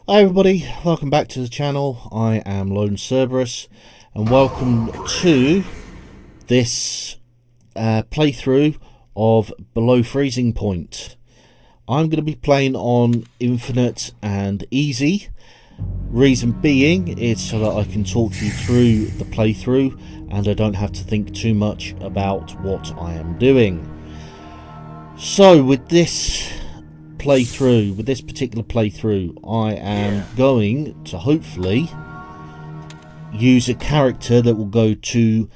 Hi everybody, welcome back to the channel. I am Lone Cerberus and welcome to this playthrough of Below Freezing Point. I'm going to be playing on Infinite and Easy. Reason being is so that I can talk you through the playthrough and I don't have to think too much about what I am doing. So with this particular playthrough, I am going to hopefully use a character that will go to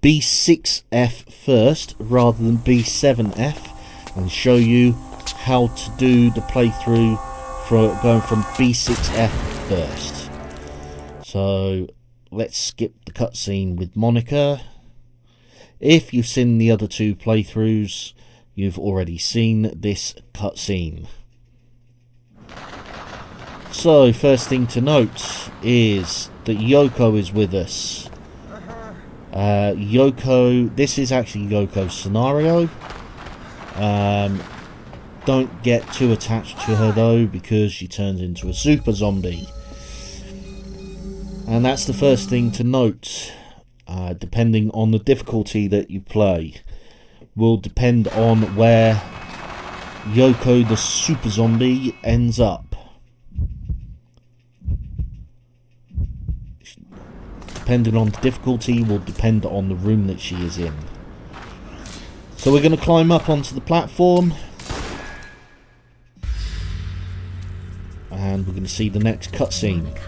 B6F first rather than B7F and show you how to do the playthrough for going from B6F first. So let's skip the cutscene with Monica. If you've seen the other two playthroughs, you've already seen this cutscene. So, first thing to note is that Yoko is with us. This is actually Yoko's scenario. Don't get too attached to her though, because she turns into a super zombie. And that's the first thing to note. Depending on the difficulty that you play, will depend on where Yoko the super zombie ends up. Depending on the difficulty will depend on the room that she is in. So we're going to climb up onto the platform and we're going to see the next cutscene.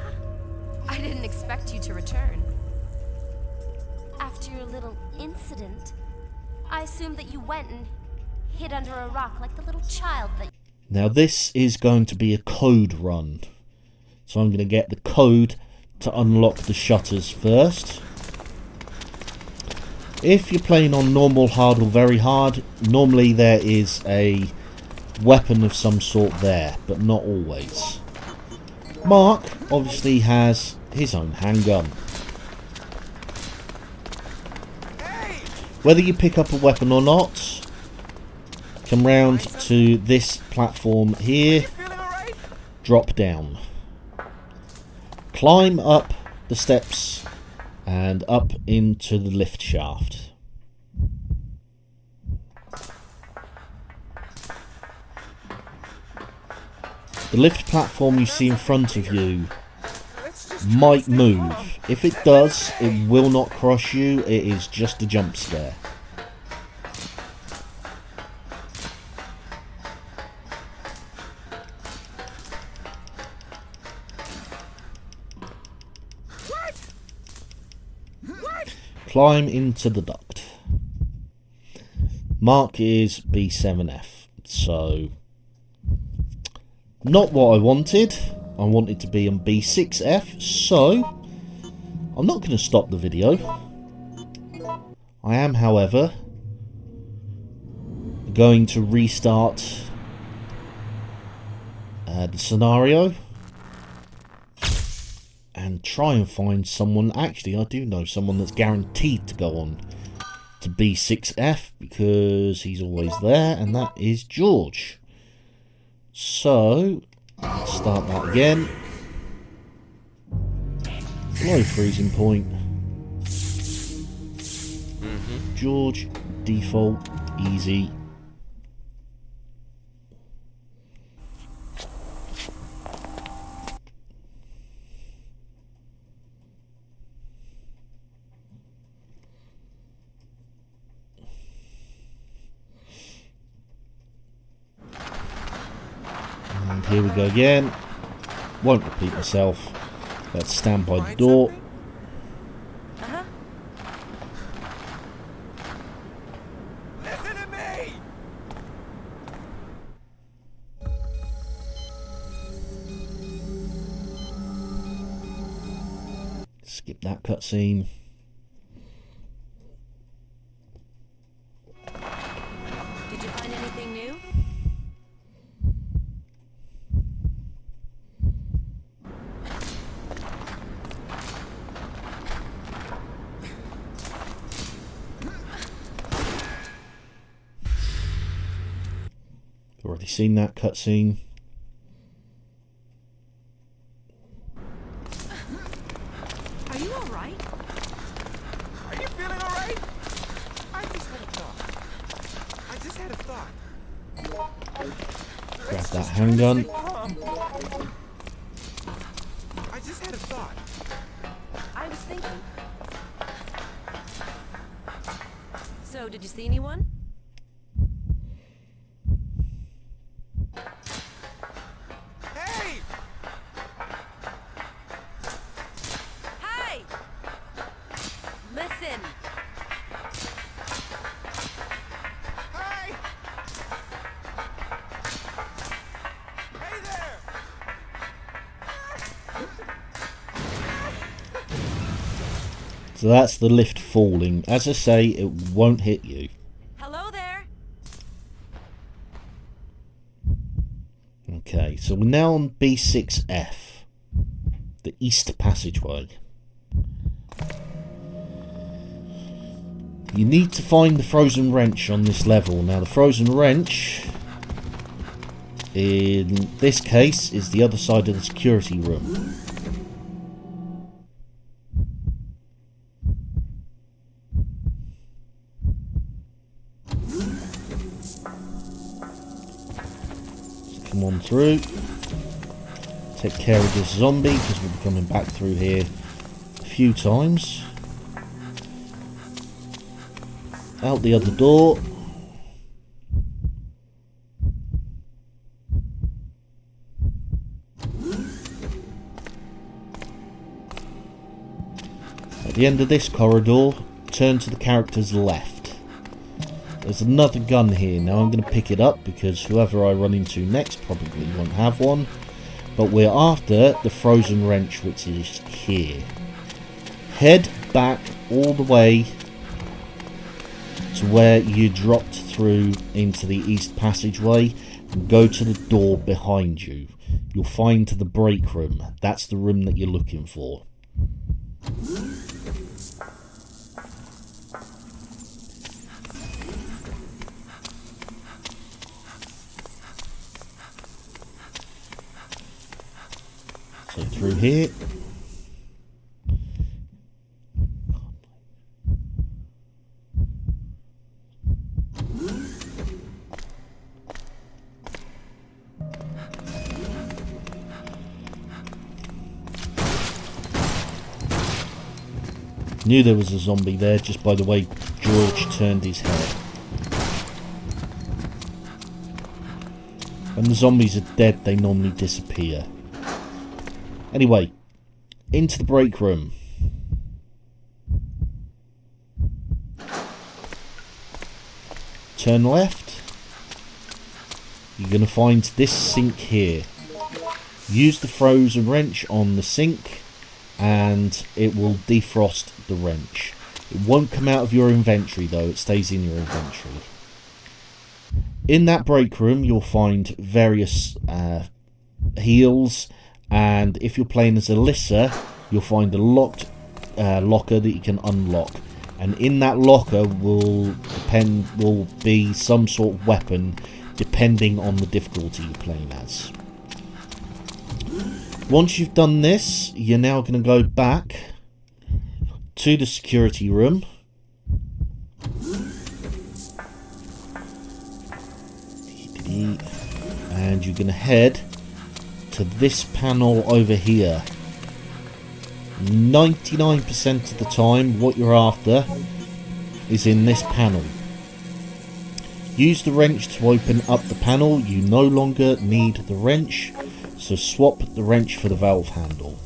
I didn't expect you to return. After your little incident, I assumed that you went and hid under a rock like the little child that... Now this is going to be a code run. So I'm going to get the code to unlock the shutters first. If you're playing on normal, hard or very hard, normally there is a weapon of some sort there, but not always. Mark obviously has his own handgun. Whether you pick up a weapon or not, come round to this platform here, drop down. Climb up the steps and up into the lift shaft. The lift platform you see in front of you might move. If it does, it will not cross you. It is just a jump scare. Climb into the duct. Mark is B7F, so not what I wanted. I wanted to be on B6F, so I'm not going to stop the video. I am, however, going to restart the scenario and try and find someone. Actually, I do know someone that's guaranteed to go on to B6F because he's always there, and that is George. So let's start that again. Below freezing point. George, default, easy. And here we go again. Won't repeat myself. Let's stand by the door. Listen to me. Skip that cutscene. Did you find anything new? Already seen that cutscene. Grab that handgun. I just had a thought. I was thinking. So, did you see anyone? Hey! Hey! Listen! Hey! Hey there! So that's the lift falling. As I say, it won't hit you. Hello there! Okay, so we're now on B6F, the east passageway. You need to find the frozen wrench on this level. Now, the frozen wrench, in this case, is the other side of the security room. Come on through. Take care of this zombie because we'll be coming back through here a few times. Out the other door. At the end of this corridor, turn to the character's left. There's another gun here. Now I'm going to pick it up because whoever I run into next probably won't have one. But we're after the frozen wrench, which is here. Head back all the way to where you dropped through into the east passageway and go to the door behind you. You'll find the break room. That's the room that you're looking for. So through here. Knew there was a zombie there just by the way George turned his head. When the zombies are dead, they normally disappear. Anyway, into the break room. Turn left. You're going to find this sink here. Use the frozen wrench on the sink and it will defrost the wrench. It won't come out of your inventory though, it stays in your inventory. In that break room you'll find various heals, and if you're playing as Alyssa you'll find a locked locker that you can unlock, and in that locker will be some sort of weapon depending on the difficulty you're playing as. Once you've done this, you're now going to go back to the security room. And you're going to head to this panel over here. 99% of the time, what you're after is in this panel. Use the wrench to open up the panel. You no longer need the wrench. So swap the wrench for the valve handle.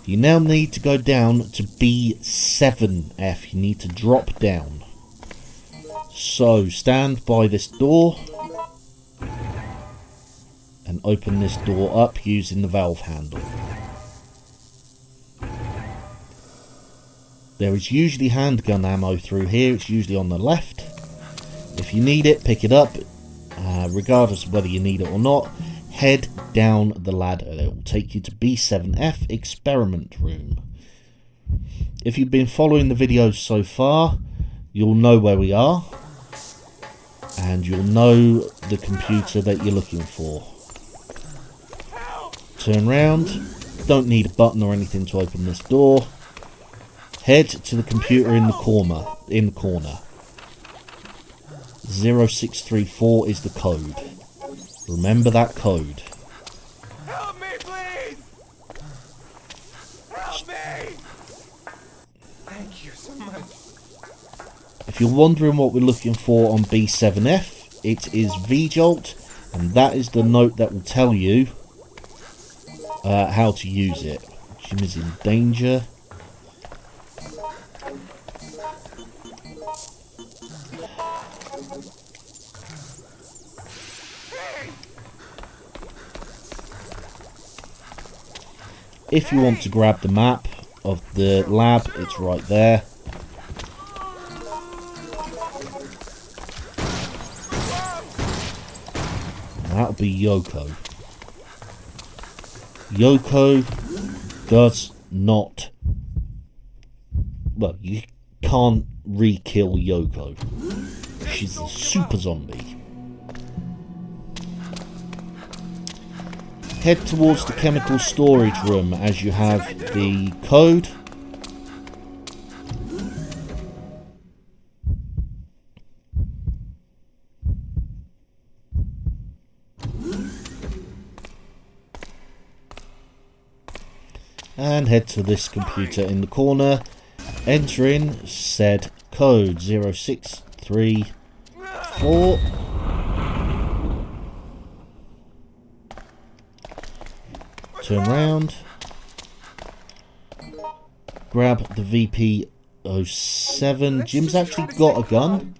You now need to go down to B7F. You need to drop down. So stand by this door and open this door up using the valve handle. There is usually handgun ammo through here. It's usually on the left. If you need it, pick it up. Regardless of whether you need it or not, head down the ladder. It will take you to B7F experiment room. If you've been following the videos so far, you'll know where we are, and you'll know the computer that you're looking for. Turn round. Don't need a button or anything to open this door. Head to the computer in the corner. 0634 is the code. Remember that code. Help me, please! Help me! Thank you so much. If you're wondering what we're looking for on B7F, it is V-Jolt, and that is the note that will tell you how to use it. Jim is in danger. If you want to grab the map of the lab, it's right there. That'll be Yoko. Yoko does not... Well, you can't re-kill Yoko. She's a super zombie. Head towards the chemical storage room as you have the code. And head to this computer in the corner. Enter in said code 0634. Turn round. Grab the VP07. Jim's actually got a gun,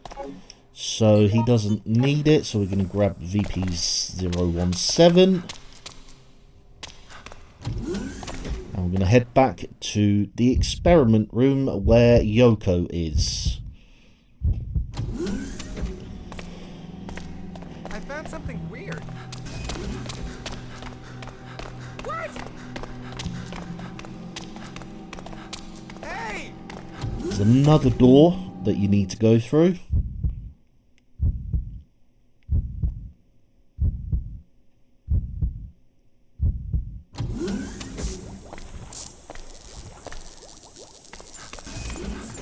so he doesn't need it. So we're going to grab VP017. And we're going to head back to the experiment room where Yoko is. I found something weird. What? Hey! There's another door that you need to go through.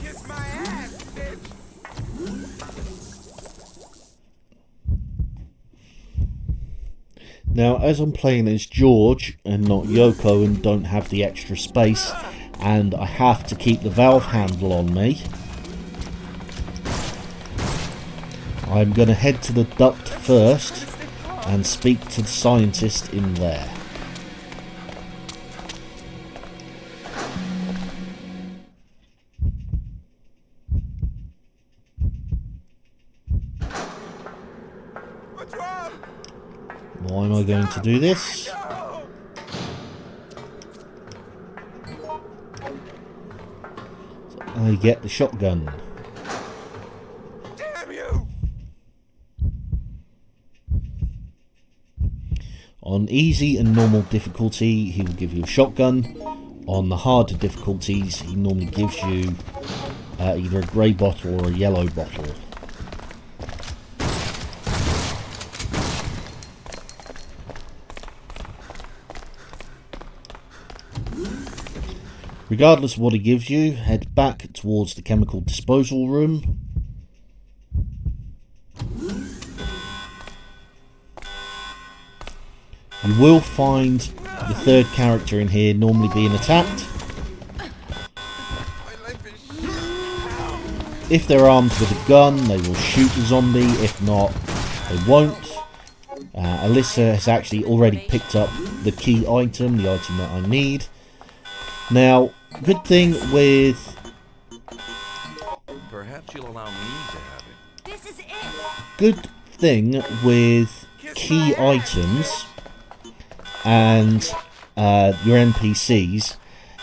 Kiss my ass, bitch! Now, as I'm playing as George and not Yoko and don't have the extra space, and I have to keep the valve handle on me, I'm going to head to the duct first and speak to the scientist in there. What's wrong? Why am I going to do this? No! I get the shotgun. Damn you! On easy and normal difficulty, he will give you a shotgun. On the harder difficulties, he normally gives you either a grey bottle or a yellow bottle. Regardless of what he gives you, head back towards the chemical disposal room. You will find the third character in here normally being attacked. My life is shit. If they're armed with a gun, they will shoot the zombie. If not, they won't. Alyssa has actually already picked up the key item, the item that I need. Now, good thing with... Perhaps you'll allow me to have it. This is it. Good thing with key items and your NPCs,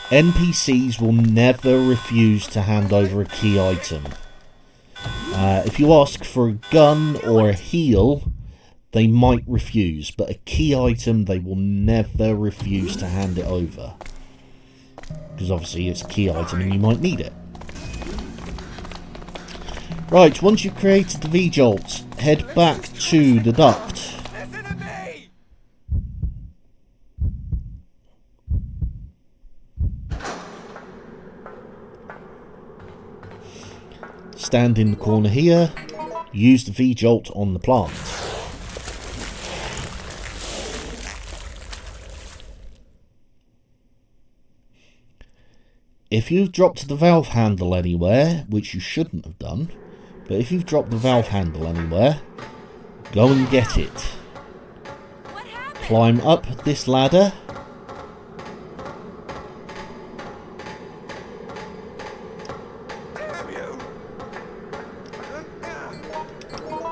NPCs will never refuse to hand over a key item. If you ask for a gun or a heal, they might refuse, but a key item they will never refuse to hand it over. Because obviously it's a key item and you might need it. Right, once you've created the V-Jolt, head back to the duct. Listen to me! Stand in the corner here. use the V-Jolt on the plant. If you've dropped the valve handle anywhere, which you shouldn't have done, but if you've dropped the valve handle anywhere, go and get it. What happened? Climb up this ladder. Damn you!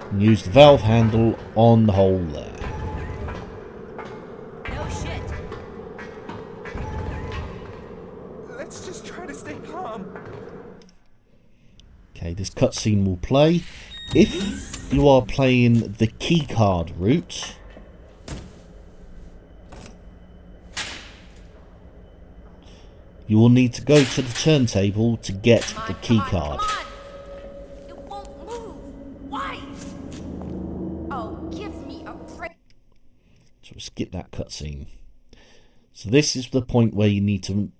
And use the valve handle on the hole there. No shit. Let's just try to stay calm. Okay, this cutscene will play. If you are playing the keycard route, you will need to go to the turntable to get the keycard. Come on. It won't move. Why? Oh, give me a break. So skip that cutscene. So this is the point where you need to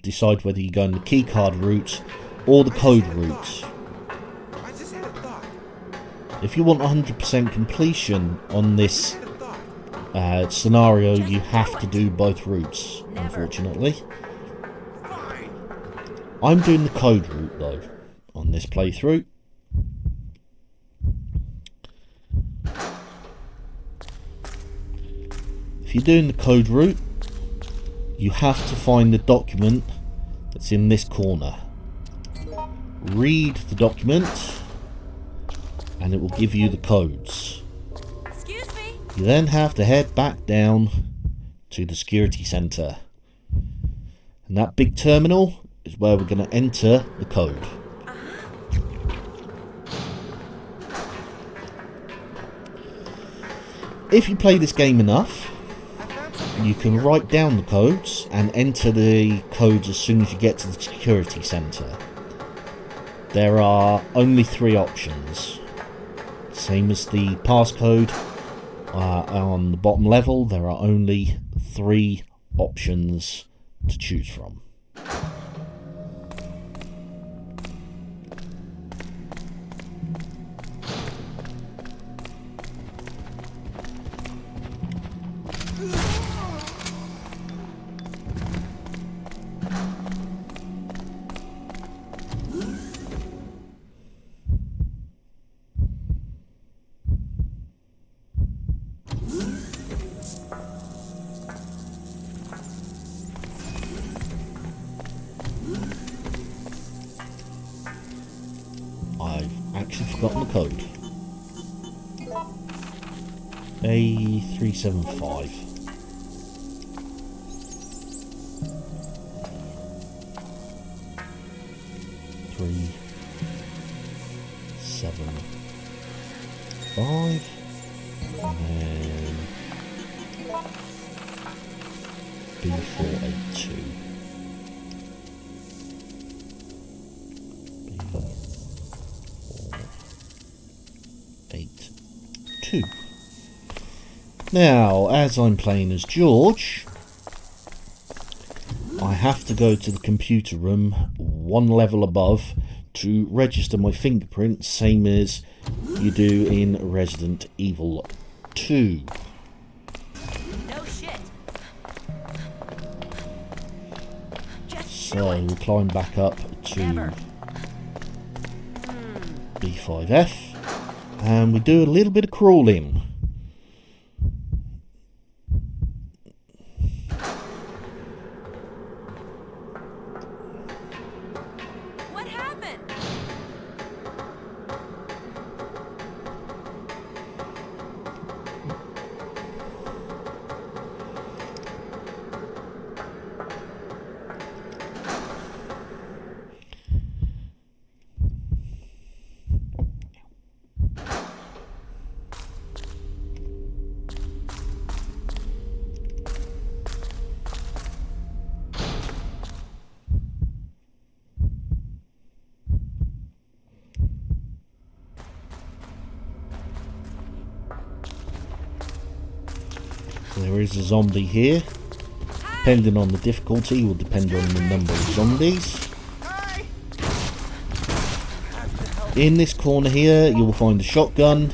decide whether you go in the keycard route or the code route. I just had a thought. If you want 100% completion on this I had a thought. scenario, you have to do both routes, unfortunately. Fine. I'm doing the code route though on this playthrough. If you're doing the code route, you have to find the document that's in this corner. Read the document and it will give you the codes. Excuse me. You then have to head back down to the security center. And that big terminal is where we're going to enter the code. If you play this game enough, you can write down the codes and enter the codes as soon as you get to the security center. There are only 3 options. Same as the passcode on the bottom level, there are only 3 options to choose from. I've actually forgotten the code. A375. Three, 7, 5, and then B482. B482. Now, as I'm playing as George, I have to go to the computer room one level above to register my fingerprint, same as you do in Resident Evil 2. No shit. Just So we'll climb back up to Never. B5F and we do a little bit of crawling. What happened? There is a zombie here. Depending on the difficulty will depend on the number of zombies. Hi! Have to help In this corner here, you will find a shotgun.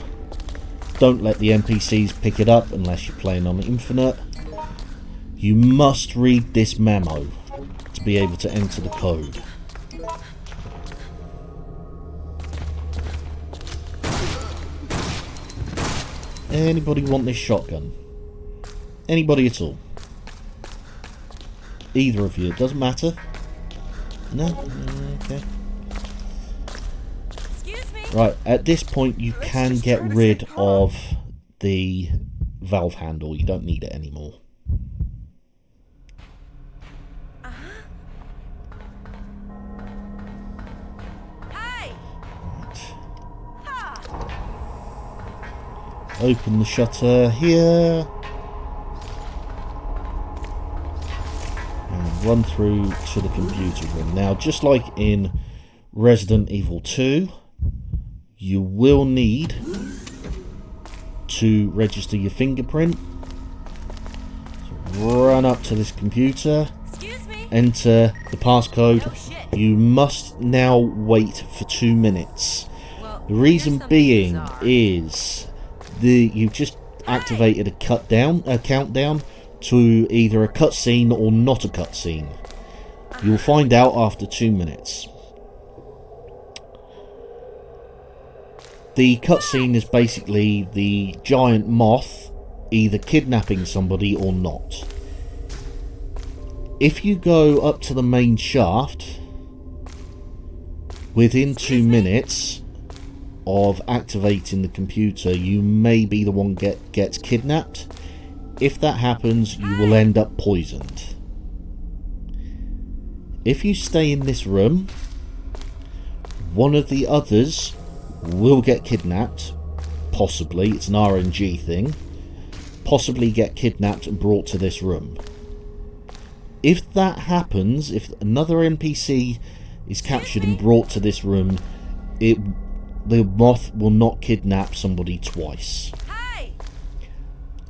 Don't let the NPCs pick it up unless you're playing on Infinite. You must read this memo to be able to enter the code. Anybody want this shotgun? Anybody at all? Either of you, it doesn't matter. No? Okay. Excuse me. Right, at this point you can get rid of the valve handle. You don't need it anymore. Hey. Open the shutter here. And run through to the computer room. Now, just like in Resident Evil 2, you will need to register your fingerprint. So run up to this computer. Excuse me. Enter the passcode. Oh, shit. You must now wait for 2 minutes. Well, The reason here's something being bizarre. is you've just activated a countdown to either a cutscene or not a cutscene. You'll find out after 2 minutes. The cutscene is basically the giant moth either kidnapping somebody or not. If you go up to the main shaft within 2 minutes of activating the computer, you may be the one gets kidnapped. If that happens, you will end up poisoned. If you stay in this room, one of the others will get kidnapped. Possibly, it's an RNG thing. Possibly get kidnapped and brought to this room. If that happens, if another NPC is captured and brought to this room, the moth will not kidnap somebody twice. Hey.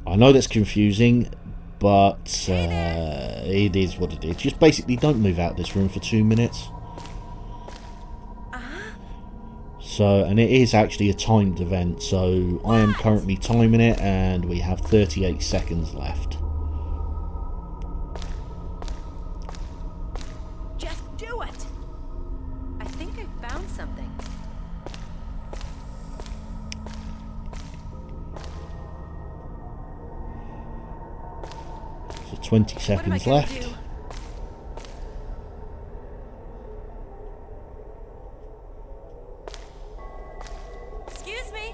I know that's confusing, but it is what it is. Just basically don't move out of this room for 2 minutes. So, and it is actually a timed event, so I am currently timing it and we have 38 seconds left. Just do it. I think I found something. So 20 What am I seconds gonna left. do? Excuse me.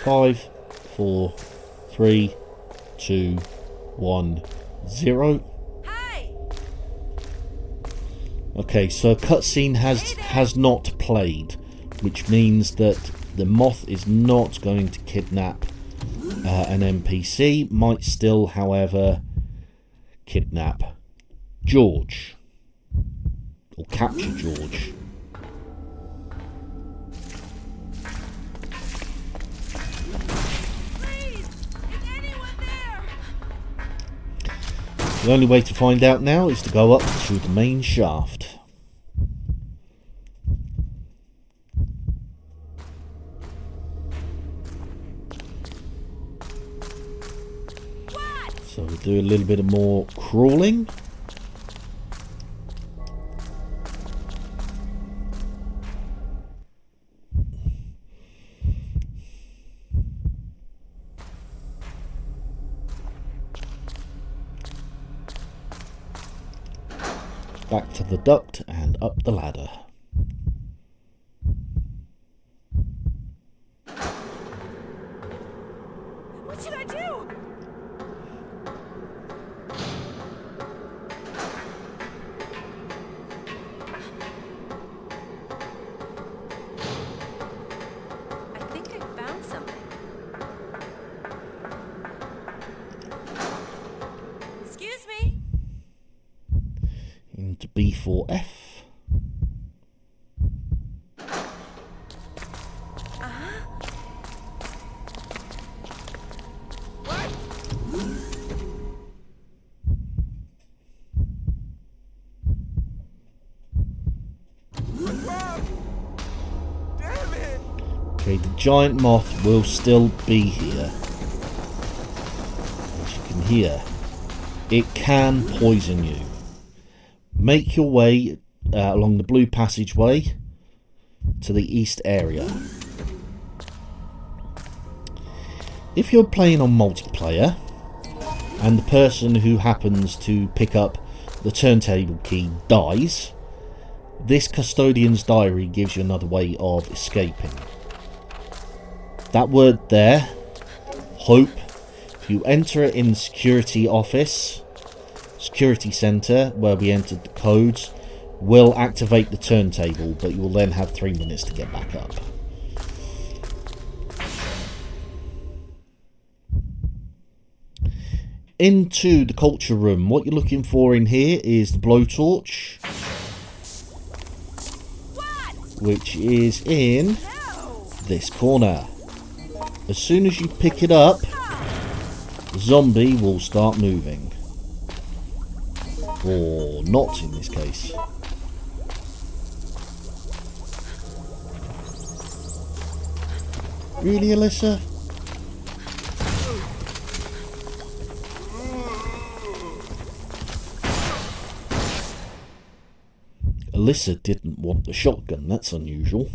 5, 4, 3, 2, 1, 0. Hey. Okay, so cutscene has not played, which means that the moth is not going to kidnap an NPC. Might still, however, kidnap George or capture George. Please. Is anyone there? The only way to find out now is to go up to the main shaft. What? So we'll do a little bit of more crawling. Back to the duct and up the ladder. What should I do? I think I found something. Excuse me. Into B4F. Okay, the giant moth will still be here. As you can hear, it can poison you. Make your way along the blue passageway to the east area. If you're playing on multiplayer and the person who happens to pick up the turntable key dies, this custodian's diary gives you another way of escaping. That word there, hope, if you enter it in the security office, security centre, where we entered the codes, will activate the turntable, but you will then have 3 minutes to get back up. Into the culture room. What you're looking for in here is the blowtorch, which is in this corner. As soon as you pick it up, the zombie will start moving. Or not in this case. Really, Alyssa? Alyssa didn't want the shotgun, that's unusual.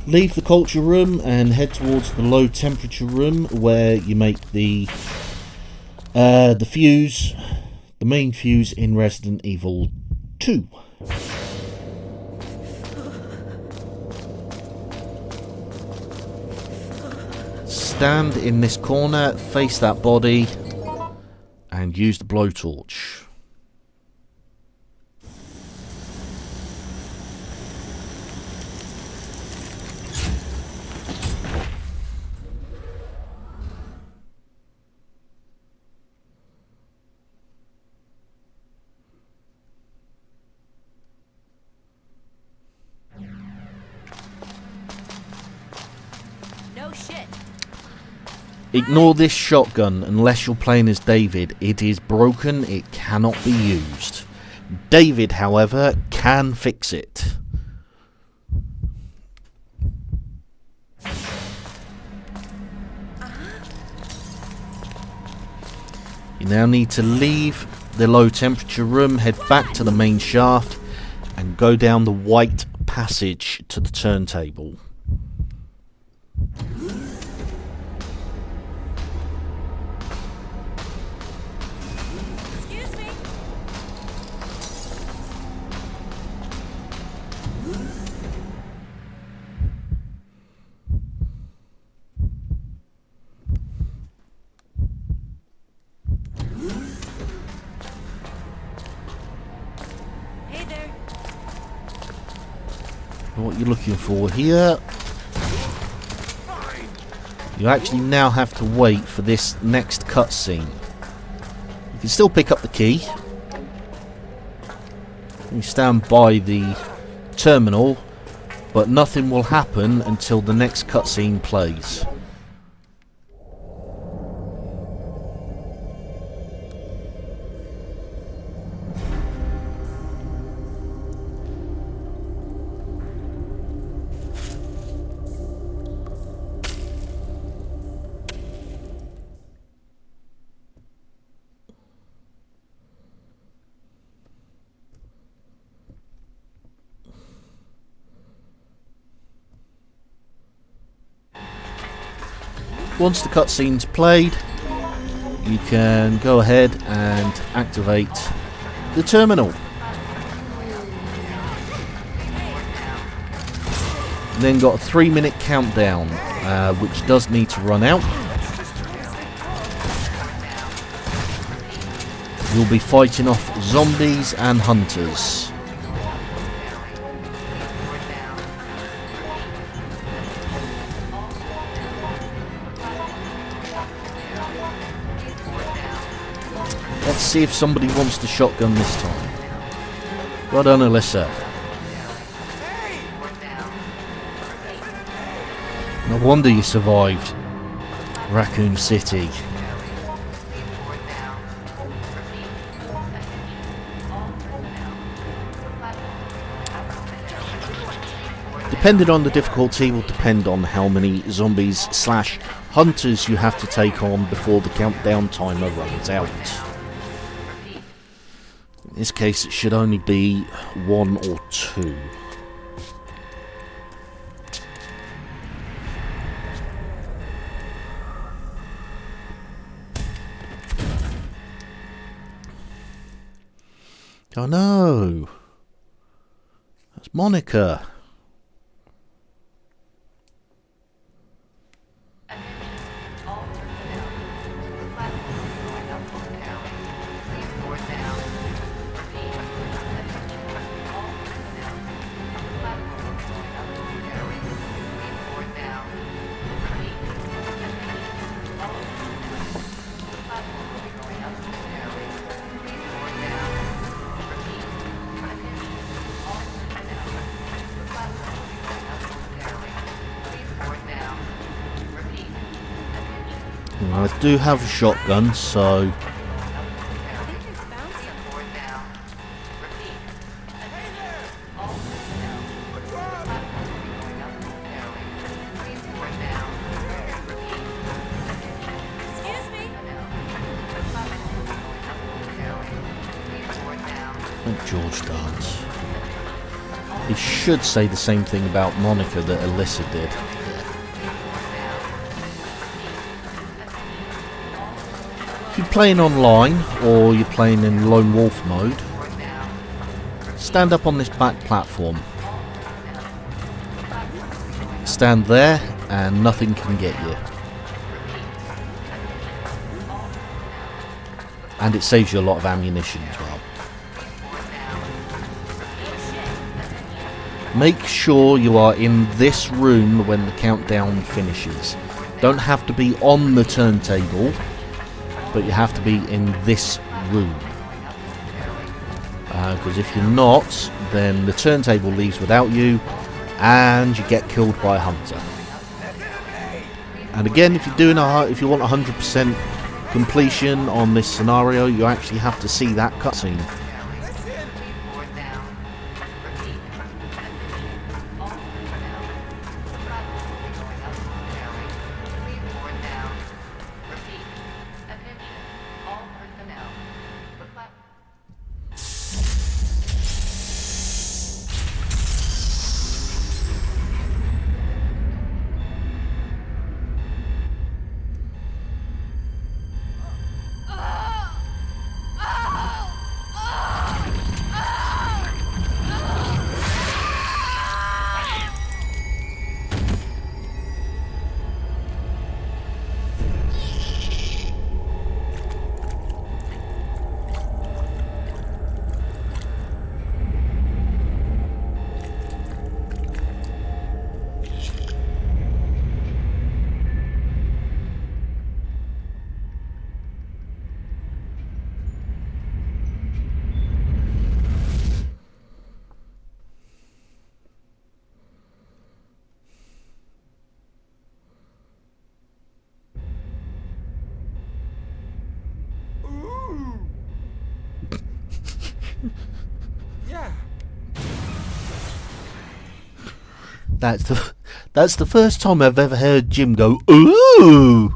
Leave the culture room and head towards the low temperature room where you make the fuse, the main fuse in Resident Evil 2. Stand in this corner, face that body, and use the blowtorch. No shit. Ignore this shotgun unless you're playing as David. It is broken, it cannot be used. David, however, can fix it. You now need to leave the low temperature room, head back to the main shaft, and go down the white passage to the turntable. Excuse me. Hey there. What you're looking for here, you actually now have to wait for this next cutscene. You can still pick up the key. You stand by the terminal, but nothing will happen until the next cutscene plays. Once the cutscene's played, you can go ahead and activate the terminal. Then got a 3-minute countdown, which does need to run out. You'll be fighting off zombies and hunters. Let's see if somebody wants the shotgun this time. Well done, Alyssa. No wonder you survived Raccoon City. Depending on the difficulty will depend on how many zombies / hunters you have to take on before the countdown timer runs out. In this case it should only be 1 or 2. Oh no! That's Monica! I do have a shotgun, so let George dance. He should say the same thing about Monica that Alyssa did. If you're playing online or you're playing in lone wolf mode, stand up on this back platform. Stand there and nothing can get you. And it saves you a lot of ammunition as well. Make sure you are in this room when the countdown finishes. Don't have to be on the turntable, but you have to be in this room. Because if you're not, then the turntable leaves without you and you get killed by a hunter. And again, if you want 100% completion on this scenario, you actually have to see that cutscene. Yeah. That's the first time I've ever heard Jim go, ooh!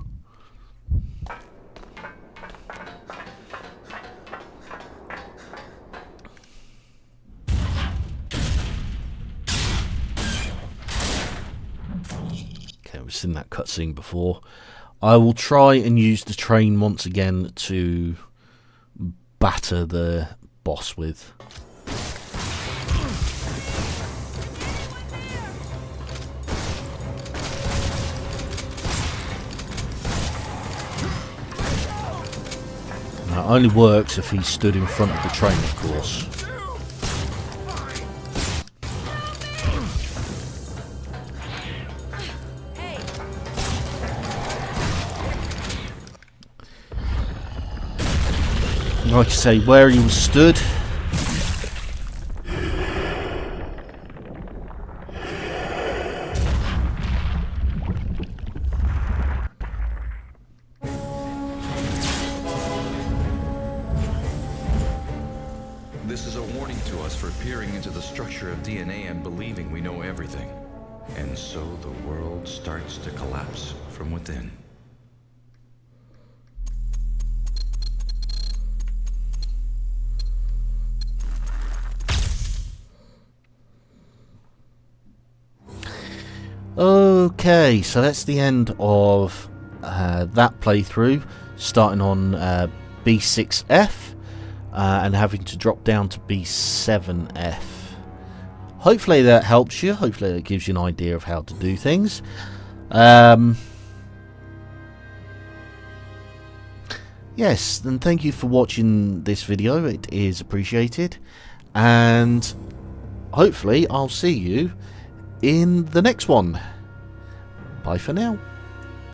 Okay, we've seen that cutscene before. I will try and use the train once again to batter the boss with. Now, it only works if he's stood in front of the train, of course. Like I say, where he was stood. This is a warning to us for peering into the structure of DNA and believing we know everything. And so the world starts to collapse from within. Okay, so that's the end of that playthrough, starting on B6F and having to drop down to B7F. Hopefully that helps you, hopefully that gives you an idea of how to do things. Yes, and thank you for watching this video, it is appreciated, and hopefully I'll see you in the next one. Bye for now.